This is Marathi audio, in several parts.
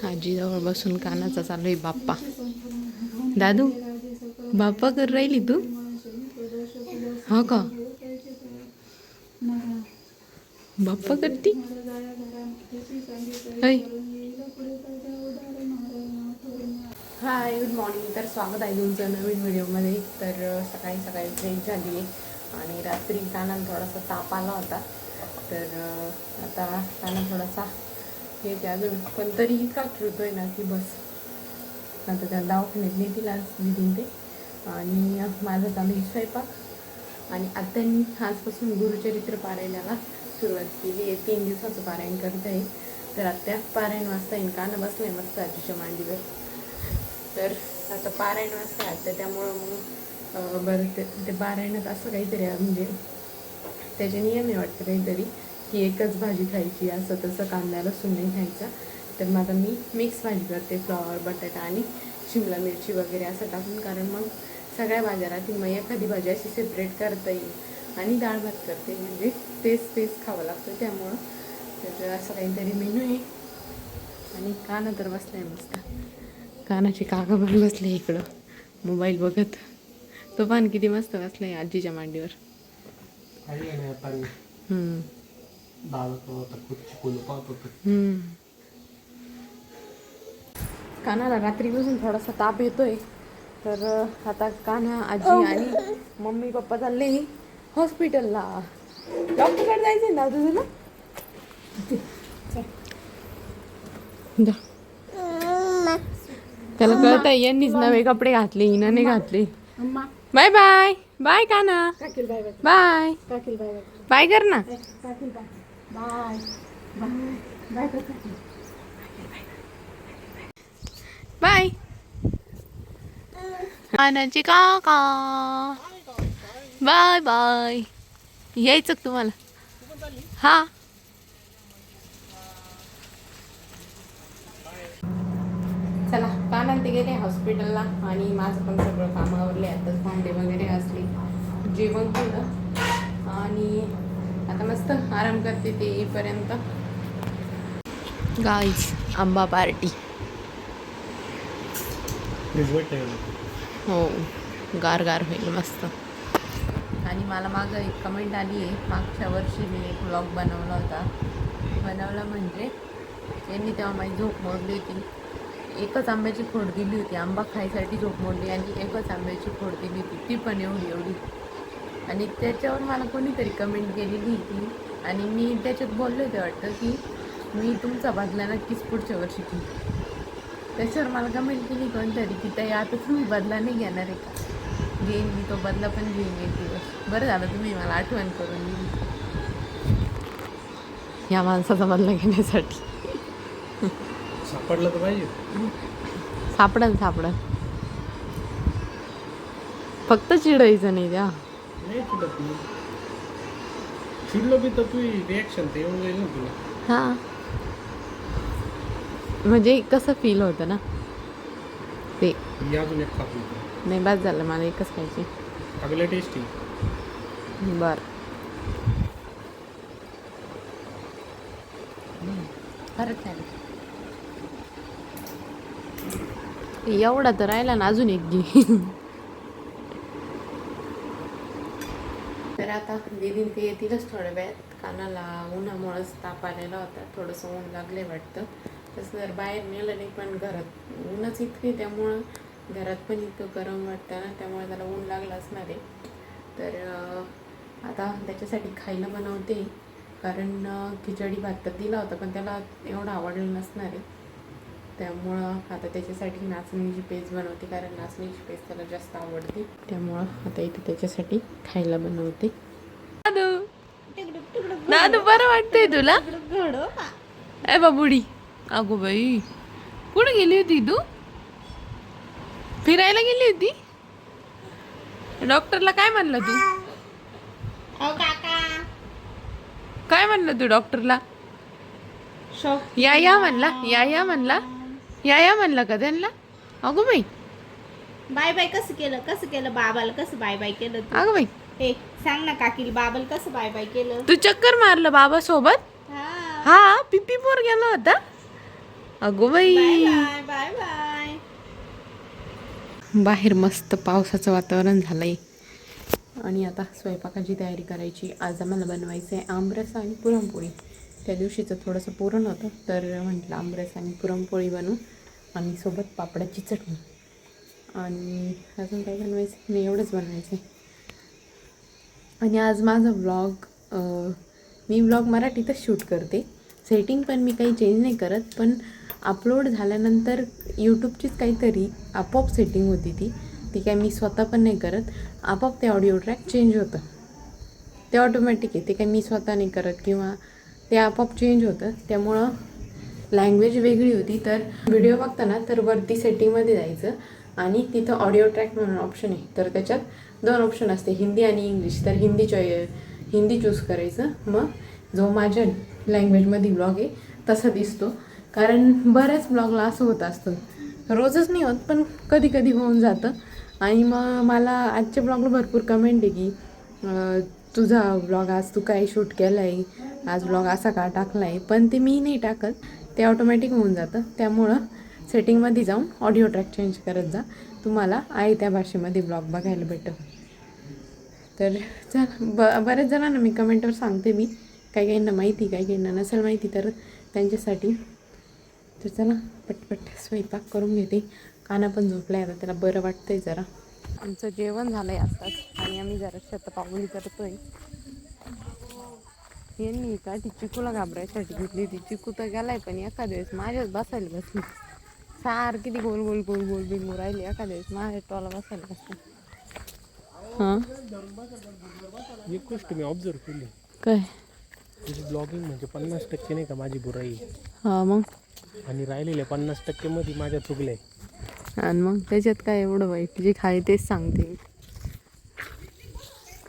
आजीजवळ बसून कानाचा चालू आहे बाप्पा. दादू बाप्पा कर राहिली तू? हा का बाप्पा करती? हाय, गुड मॉर्निंग. तर स्वागत आहे तुमचं नवीन व्हिडिओमध्ये. तर सकाळी सकाळी फ्रेश झाली आहे आणि रात्री कानाला थोडासा ताप आला होता. तर आता काना थोडासा हे ते अजून पण तरी इतका खेळतोय ना की बस. आता त्या दवाखान्यात नेतील आज दिदीन ते. आणि माझा चालू आहे स्वयंपाक. आणि आत्यांनी आजपासून गुरुचरित्र पारायणाला सुरुवात केली आहे. 3 दिवसाचं पारायण करत आहे. तर आत्या पारायण वाजता येईन कानं बसलं आहे मस्त आजीच्या मांडीवर. तर आता पारायण वाजता आत्या, त्यामुळं मग बरं ते पारायणात असं काहीतरी म्हणजे त्याचे नियम आहे वाटतं काहीतरी, की एकच भाजी खायची, असं तसं कांदा लसूण नाही खायचा. तर मग आता मी मिक्स भाजी करते, फ्लॉवर बटाटा आणि शिमला मिरची वगैरे असं टाकून. कारण मग सगळ्या भाज्या राहतील, मग एखादी भाजी अशी सेपरेट करता येईल. आणि डाळ भात करते, म्हणजे तेच खावं लागतं त्यामुळं. तर असं काहीतरी मेनू आहे. आणि कानं तर बसलाय मस्त. कानाची काका पण बसले इकडं मोबाईल बघत. तो पण किती मस्त बसलाय आजीच्या मांडीवर. कानाला रात्रीपासून थोडासा ताप येतोय. तर आता कान्हा, आजी आणि मम्मी पप्पा चालले हॉस्पिटलला. डॉक्टरकडे जायचंय ना तुझं ना. त्याला कळत आहे यांनीच नवे कपडे घातले, हिनं नाही घातले. बाय बाय बाय काना. बाय बाय कर ना. बाय कानाची काका. Bye bye. यायचं का तुम्हाला? हा चला. काना ते गेले हॉस्पिटलला आणि माझं पण सगळं काम आवरले. आता भांडे वगैरे असले, जेवण केलं आणि आता मस्त आराम करते ते येईपर्यंत. गाईज आंबा पार्टी. हो, गार गार होईल मस्त. आणि मला मागं एक कमेंट आली आहे. मागच्या वर्षी मी एक व्लॉग बनवला म्हणजे त्यांनी तेव्हा माझी झोप मोडली होती. एकच आंब्याची खोड दिली होती, आंबा खायसाठी झोप मोडली. आणि एकच आंब्याची खोड दिली होती, ती पण एवढी. आणि त्याच्यावर मला कोणीतरी कमेंट केलेली होती. आणि मी त्याच्यात बोलले होते वाटतं की मी तुमचा बदला नक्कीच पुढच्या वर्षी घेईन. त्याच्यावर मला कमेंट केली कोणतरी की ताई आता तुम्ही बदला नाही घेणार आहे का? घेईन मी तो बदला, पण घेईन एक दिवस. बरं झालं तुम्ही मला आठवण करून दिली या माणसाचा बदला घेण्यासाठी. सापडलं तर पाहिजे. सापडन फक्त चिडायचं नाही द्या. नाही चिडत मी. चिडलो बी तर तुझी रिॲक्शन तर येऊन जाईल ना तुला. हां, म्हणजे कसं फील होतं ना ते. अजून एक खात होतो. नाही बस झालं, मला एकच खायची. अगले टेस्टी. बरं खरंच नाही एवढा तर राहिला ना, अजून एक घे. तर आता दीदी ते येतीलच थोड्या वेळात. कानाला उन्हामुळेच ताप आलेला होता, थोडंसं ऊन लागले वाटतं. तसं जर बाहेर नेलं नाही, पण घरात ऊनच इतके, त्यामुळं घरात पण इतकं गरम वाटतं ना, त्यामुळे त्याला ऊन लागलं असणार आहे. तर आता त्याच्यासाठी खायला बनवते. कारण खिचडी भात तर दिला होता, पण त्याला एवढं आवडलं नसणार आहे. त्यामुळं आता त्याच्यासाठी नाचणीची पेस्ट बनवते, कारण नाचणीची पेस्ट त्याला जास्त आवडते. त्यामुळं आता इथे त्याच्यासाठी खायला बनवते. दादू बरं वाटतंय तुला? ए बाबुडी, अगो बाई कुठे गेली होती तू? फिरायला गेली होती? डॉक्टरला काय म्हणलं तू? काय म्हणलं तू डॉक्टरला? या म्हणला का त्यांना? अगो बाई बाय बाय कसं केलं बाबाला, कसं बाय बाय केलं तू? अगं बाई, ए सांग ना काकीला, बाबाला कसं बाय बाय केलं? तू चक्कर मारलं बाबा सोबत? हा हा, पिप्पी पोर गेला होता. अगो बाई. Bye bye bye. बाहेर मस्त पावसाचं वातावरण झालंय आणि आता स्वयंपाकाची तयारी करायची. आज आम्हाला बनवायचं आहे आमरस आणि पुरणपोळी. त्या दिवशीचं थोडंसं पुरण होतं तर म्हटलं आमरस आणि पुरणपोळी बनवू आणि सोबत पापडाची चटणी. आणि अजून काय बनवायचं नाही, एवढंच बनवायचं आहे. आणि आज माझा व्लॉग मी व्लॉग मराठीतच शूट करते. सेटिंग पण मी काही चेंज नाही करत, पण अपलोड झाल्यानंतर यूट्यूबचीच काहीतरी आपोआप सेटिंग होती ती काय मी स्वतः पण नाही करत. आपोआप ते ऑडिओ ट्रॅक चेंज होतं, ते ऑटोमॅटिक आहे. ते काही मी स्वतः नाही करत किंवा ते आपोआप चेंज होतं. त्यामुळं लँग्वेज वेगळी होती. तर व्हिडिओ बघताना तर वरती सेटिंगमध्ये जायचं आणि तिथं ऑडिओ ट्रॅक म्हणून ऑप्शन आहे. तर त्याच्यात 2 ऑप्शन असते, हिंदी आणि इंग्लिश. तर हिंदी चूज करायचं. मग जो माझ्या लँग्वेजमध्ये ब्लॉग आहे तसा दिसतो. कारण बऱ्याच ब्लॉगला असं होत असतं, रोजच नाही होत पण कधी कधी होऊन जातं. आणि मग मला आजच्या ब्लॉगला भरपूर कमेंट आहे की तुझा ब्लॉग आज तू काय शूट केलं आहे, आज ब्लॉग असा का टाकला आहे. पण ते मी नाही टाकत, ते ऑटोमॅटिक होऊन जातं. त्यामुळं सेटिंगमध्ये जाऊन ऑडिओ ट्रॅक चेंज करत जा, तुम्हाला आहे त्या भाषेमध्ये ब्लॉग बघायला भेटेल. तर बऱ्याच जणांना मी कमेंटवर सांगते, मी काही काहींना माहिती काही काहींना नसेल माहिती तर त्यांच्यासाठी. तर चला पटपट स्वयंपाक करून घेते. काना पण झोपला आहे आता, त्याला बरं वाटतंय जरा. आमचं जेवण झालं आहे आत्ताच आणि आम्ही जरा शतपावली करतोय. यांनी का ती चिकूला घाबरायसाठी घेतली. ती चिकू तर गेलाय पण एखाद्या वेळेस माझ्याच बसायला बसली. सारखी ती गोल गोल गोल गोल बिंगू राहिली. एखाद्या वेळेस माझ्या टॉला बसायला बसली. हां एक गोष्ट मी ऑब्झर्व केली, काय तुझी ब्लॉगिंग म्हणजे 50% नाही का माझी बुराई, हां मग आणि राहिलेल्या 50% मध्ये माझ्या चुकल्या. आणि मग त्याच्यात काय एवढं वाईट, जे खाय तेच सांगते.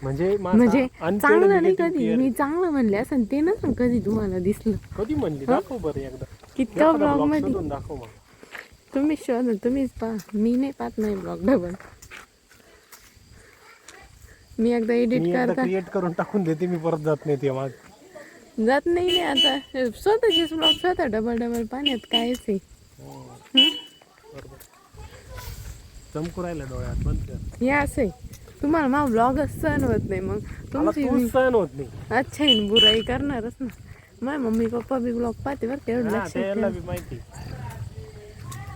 म्हणजे चांगलं नाही कधी मी चांगलं म्हणले असं ते ना कधी तुम्हाला दिसलं. कधी म्हणली दाखव बरं एकदा. कितका ब्लॉग मध्ये शोधून दाखव मग. तुम्ही शोध, तुम्हीच पहा, मी नाही पाहत नाही ब्लॉग डबल. मी एकदा एडिट करता क्रिएट करून टाकून देते मी, परत जात नाही ते मग जात नाही आता. स्वतःचेच ब्लॉग स्वतः डबल पाण्यात कायच आहे. चमकू राहिला डोळ्यात बंद कर. हे असं आहे, तुम्हाला मा ब्लॉगच सहन होत नाही. मग तुमची तू सहन होत नाही. अच्छा आहे, बुराई करणारच ना. माझ्या मम्मी पप्पा बी ब्लॉग पाहते बरं, तेवढं हा, लक्षात त्याला ठेवा. बी माहिती,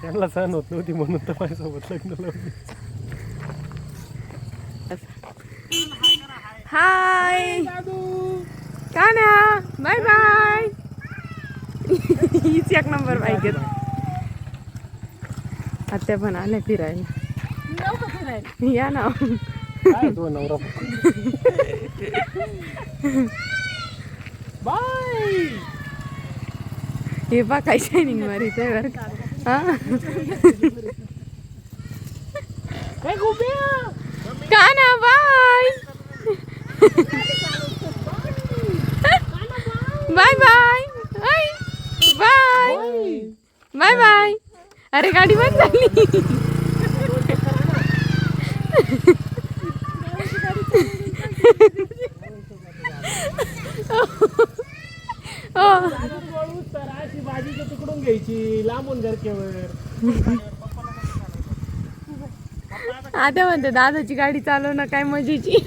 त्यांना सहन होत नव्हती म्हणून तर माझ्यासोबत लग्न लावली. हाय कान्या, बाय बाय. हीच एक नंबर बाईक. आत्या पण आल्या फिरायला. या ना. काय तो नवरा बाय. हे बा काय शायनिंग मारी त्यावर. का ना bye bye bye bye bye bye. अरे गाडी बंद झाली. भाजी तुकडून घ्यायची लांबून घरकेवर. आता म्हणते दादाची गाडी चालवणं काय मजेची.